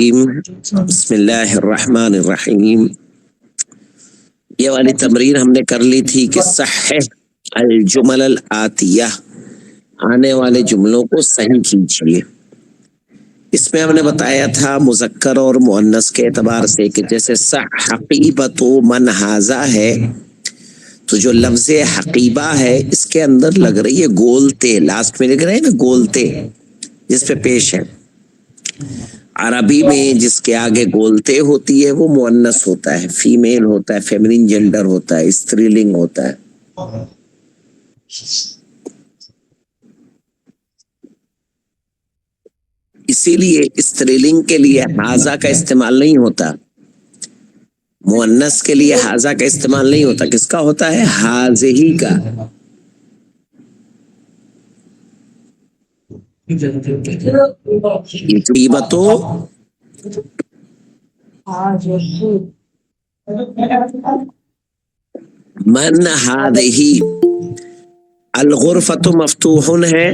بسم اللہ الرحمن الرحیم۔ یہ والی تمرین ہم نے کر لی تھی کہ صحح الجمل الآتیہ، آنے والے جملوں کو صحیح کیجیے۔ اس میں ہم نے بتایا تھا مذکر اور مؤنث کے اعتبار سے کہ جیسے حقیبۃ من ھذا ہے تو جو لفظ حقیبہ ہے اس کے اندر لگ رہی ہے گولتے، لاسٹ میں لکھ رہے ہیں نا گولتے جس پہ پیش ہے۔ عربی میں جس کے آگے گولتے ہوتی ہے وہ مؤنث ہوتا ہے، فیمیل ہوتا ہے، فیمنین جینڈر ہوتا ہے، استری لنگ ہوتا ہے۔ اسی لیے استری لنگ کے لیے ھذا کا استعمال نہیں ہوتا، مؤنث کے لیے ھذا کا استعمال نہیں ہوتا۔ کس کا ہوتا ہے؟ ھذہ کا۔ من ھذہ، الغرفۃ مفتوح ہے،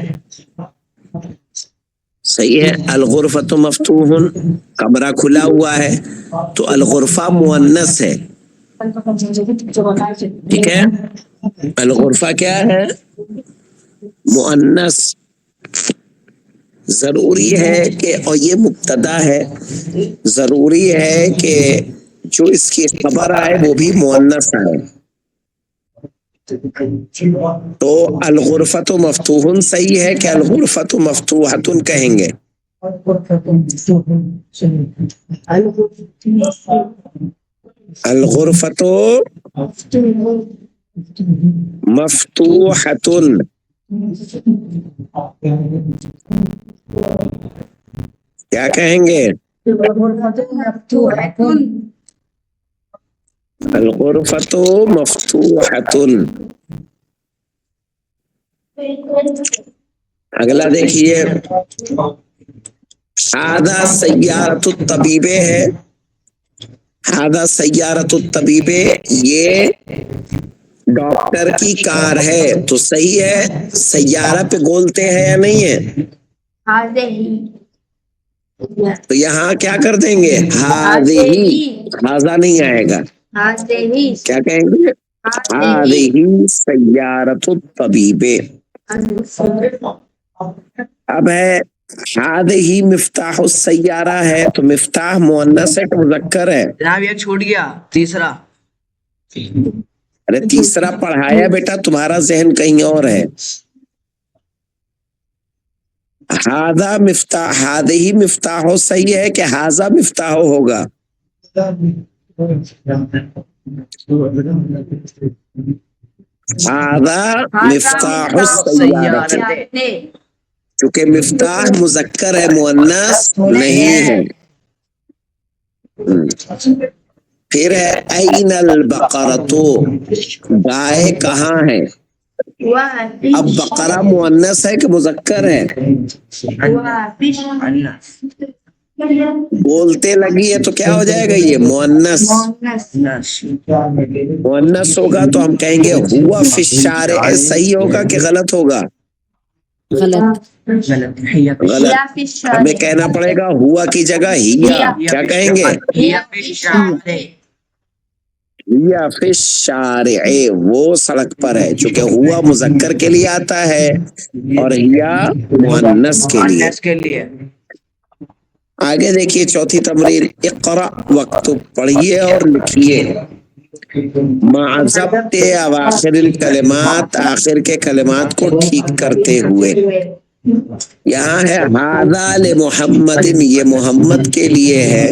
صحیح ہے، الغرفۃ مفتوح، کمرہ کھلا ہوا ہے تو الغرفہ مؤنث ہے، ٹھیک ہے، الغرفہ کیا ہے؟ مؤنث۔ ضروری ہے کہ، اور یہ مبتدا ہے، ضروری ہے کہ جو اس کی خبر آئے وہ بھی مؤنث آئے۔ تو الغرفۃ مفتوح صحیح ہے کہ الغرفۃ مفتوحۃ کہیں گے؟ الغرفۃ مفتوحۃ، کیا کہیں گے؟ الغرفۃ مفتوحۃ۔ اگلا دیکھیے، ھذا سیارۃ الطبیب ہے، ھذا سیارۃ الطبیب، یہ ڈاکٹر کی کار ہے، تو صحیح ہے، سیارہ پہ گولتے ہیں یا نہیں ہے؟ تو یہاں کیا کر دیں گے؟ ھذہ، ھذا نہیں آئے گا، کیا کہیں گے؟ ھذہ سیارۃ الطبیب۔ اب ہے ھذہ مفتاح السیارہ ہے، تو مفتاح مؤنث ہے کہ مذکر ہے؟ جناب یہ چھوٹ گیا تیسرا۔ ارے تیسرا پڑھایا بیٹا، تمہارا ذہن کہیں اور ہے۔ ھذا مفتاح، ھذہ مفتاح صحیح ہے کہ ھذا مفتاح ہوگا؟ ھذا مفتاح السیارہ، چونکہ مفتاح مذکر ہے مؤنث نہیں ہے۔ پھر ہے این البقرۃ، گائے کہاں ہے؟ اب بقرہ مؤنث ہے کہ مذکر ہے؟ بولتے لگی ہے تو کیا ہو جائے گا؟ یہ مؤنث، مؤنث ہوگا تو ہم کہیں گے ہوا فی الشارع، صحیح ہوگا کہ غلط ہوگا؟ غلط۔ ہمیں کہنا پڑے گا ہوا کی جگہ ہیا، کیا کہیں گے؟ ہیا فی الشارع، وہ سڑک پر ہے، چونکہ ہوا مذکر کے لیے آتا ہے اور ہیا مؤنث کے لیے۔ آگے دیکھیے چوتھی تمرین، اقرأ واکتب، پڑھیے اور لکھیے، مع ضبط اواخر الکلمات، آخر کے کلمات کو ٹھیک کرتے ہوئے۔ یہاں ہے ھذا لمحمد، یہ محمد کے لیے ہے،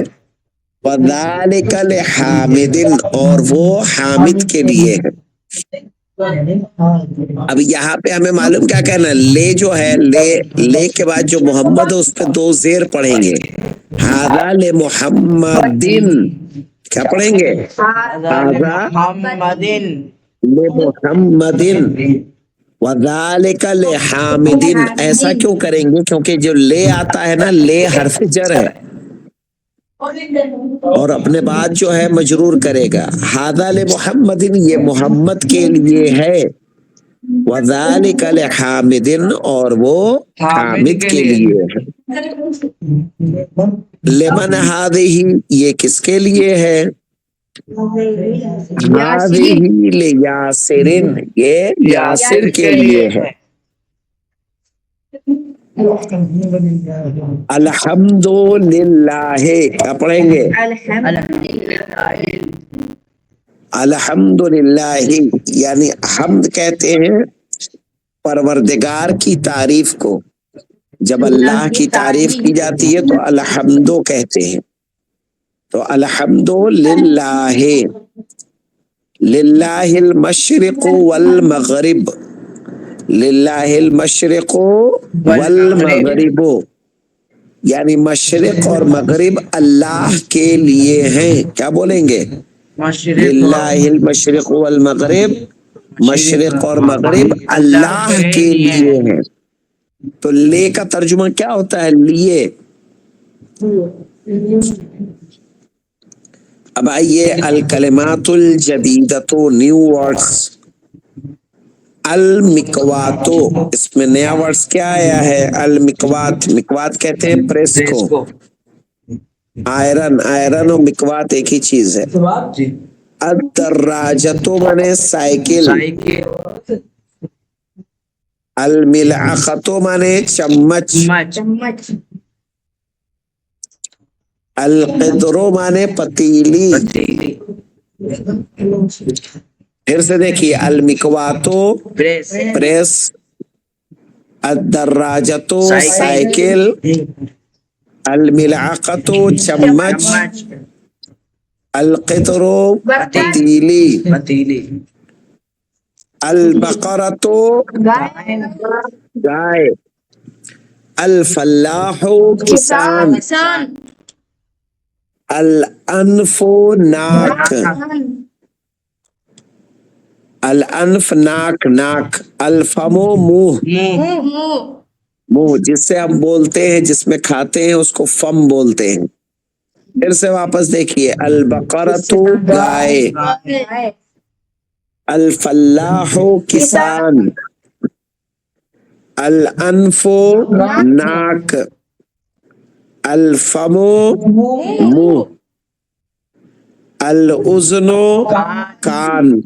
وذالک لحامد، اور وہ حامد کے لیے ہے۔ اب یہاں پہ ہمیں معلوم کیا کہنا، لے جو ہے، لے کے بعد جو محمد ہے اس پہ دو زیر پڑھیں گے، ھذا لمحمد، کیا پڑھیں گے؟ ھذا لمحمد وذالک لحامد۔ ایسا کیوں کریں گے؟ کیونکہ جو لے آتا ہے نا، لے حرف جر ہے اور اپنے بعد جو ہے مجرور کرے گا۔ ھذا لمحمد، یہ محمد کے لیے ہے، وذالک لحامد، اور وہ حامد کے لیے ہے۔ लिमन हादिही, ये किसके लिए है? हादिही ले यासिरिन, ये यासिर के लिए है। अल्हम्दुलिल्लाह, क्या पढ़ेंगे? अल्हम्दुलिल्लाह, यानी हम्द कहते हैं परवरदिगार की तारीफ को। जब अल्लाह की तारीफ की जाती है तो अल्हम्दो कहते हैं। तो अल्हम्दुलिल्लाह, लिल्लाहिल मशरिक़ वल मग़रिब, लिल्लाहिल मशरिक़ वल मग़रिब, यानी मशरिक़ और मग़रिब अल्लाह के लिए हैं। क्या बोलेंगे? लिल्लाहिल मशरिक़ वल मग़रिब, मशरिक़ और मग़रिब अल्लाह के लिए हैं। तो ले का तर्जुमा क्या होता है? लिए। अब आइए अल कलिमातुल जदीदतु, न्यू वर्ड्स। अल मिकवातो, इसमें नया वर्ड्स क्या आया है? अल मिकवात, मिकवात कहते हैं प्रेस को। आयरन, आयरन और मिकवात एक ही चीज है। अद-दर्राजतो माने साइकिल। अल मिलअखतो माने चम्मच। अल क़िद्रो माने पतीली। फिर से देखिए, अल मिकवातो प्रेस, अद-दर्राजतो साइकिल, अल मिलअखतो चम्मच, अल क़िद्रो पतीली, अल बकरतो गाय, अल फल्लाहु किसान, अल अनफो नाक, अल अनफ नाक, नाक, अल फमो मुंह, मुंह जिससे हम बोलते हैं, जिसमें खाते हैं उसको फम बोलते हैं। फिर से वापस देखिए, अल बकरतु गाय, अल फल्लाहु किसान, अल अनफो नाक, अल फमो मुंह, अल उज़्नो कान,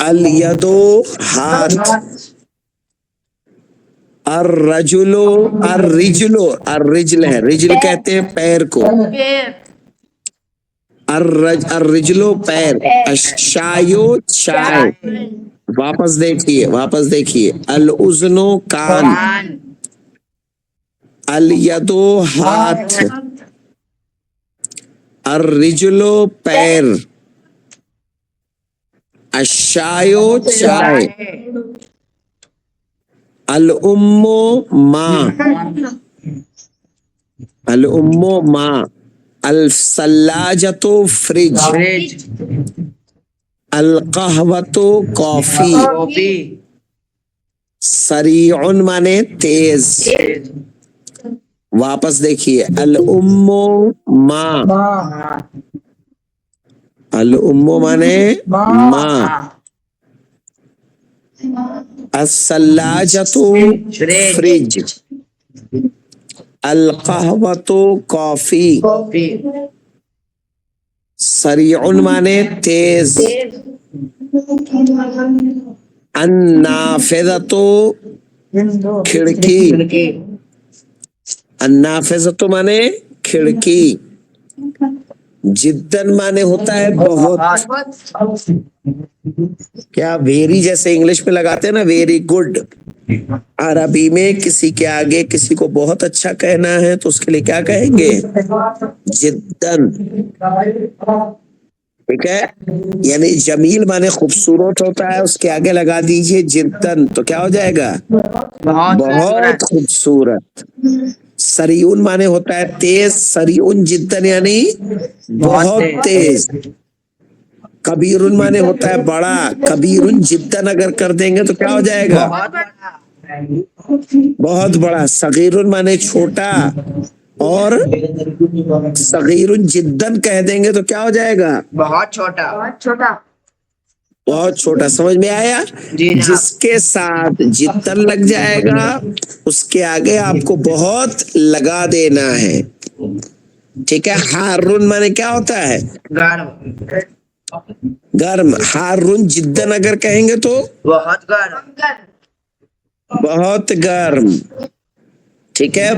अल यदो हाथ, अर रजुलो, अर रिजलो, अर रिजल है, रिजल कहते हैं पैर को, अर रिजलो पैर, अशायो चाय। वापस देखिए, अल उज़्नो कान, अल यदो हाथ, अर रिजलो पैर, अशायो चाय, अल उम्मो माँ, अल उम्मो माँ, अल सल्लाजतो फ्रिज, अल कहवतो कॉफी, सरीउन माने तेज। वापस देखिए, अल उम्मो माँ, अल उम्मो माने माँ, अस्सल्लाजतो फ्रिज, अल कहवतो कॉफी, सरीउन माने तेज, अन्नाफिज़तो खिड़की, अन्नाफिज़तो माने खिड़की, जिद्दन माने होता है बहुत। क्या वेरी जैसे इंग्लिश में लगाते हैं ना, वेरी गुड, अरबी में किसी के आगे किसी को बहुत अच्छा कहना है तो उसके लिए क्या कहेंगे? जिद्दन। ठीक है, यानी जमील माने खूबसूरत होता है, उसके आगे लगा दीजिए जिद्दन, तो क्या हो जाएगा? बहुत खूबसूरत। सरीउन माने होता है तेज, सरीउन जिद्दन यानी बहुत तेज। कबीरुन माने होता है बड़ा, कबीरुन जिद्दन अगर कर देंगे तो क्या हो जाएगा? बहुत बड़ा। सगीरुन माने छोटा, और सगीरुन जिद्दन कह देंगे तो क्या हो जाएगा? बहुत छोटा। बहुत छोटा, समझ में आया। जी जनाब। जिसके साथ जितन लग जाएगा उसके आगे आपको बहुत लगा देना है, ठीक है। हारुन माने क्या होता है? गर्म। गर्म। हारुन जिद्दन अगर कहेंगे तो बहुत गर्म। बहुत गर्म, ठीक है।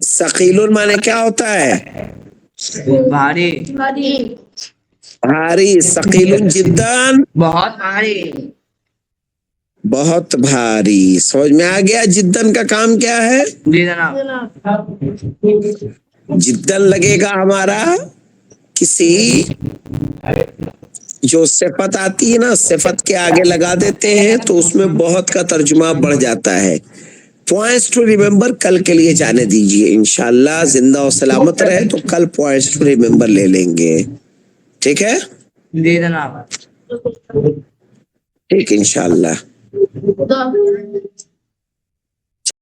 सकीलुन माने क्या होता है? भारी। भारी। सकीलुन जिद्दन बहुत भारी। बहुत भारी। समझ में आ गया जिद्दन का काम क्या है? जी जनाब। जिद्दन लगेगा हमारा किसी जो सिफत आती है ना, सिफत के आगे लगा देते हैं तो उसमें बहुत का तर्जुमा बढ़ जाता है। पॉइंट्स टू रिमेम्बर कल के लिए जाने दीजिए, इंशाल्लाह जिंदा और सलामत रहे तो कल पॉइंट्स टू रिमेम्बर ले लेंगे, ठीक है। जी जनाब। ठीक, इंशाल्लाह।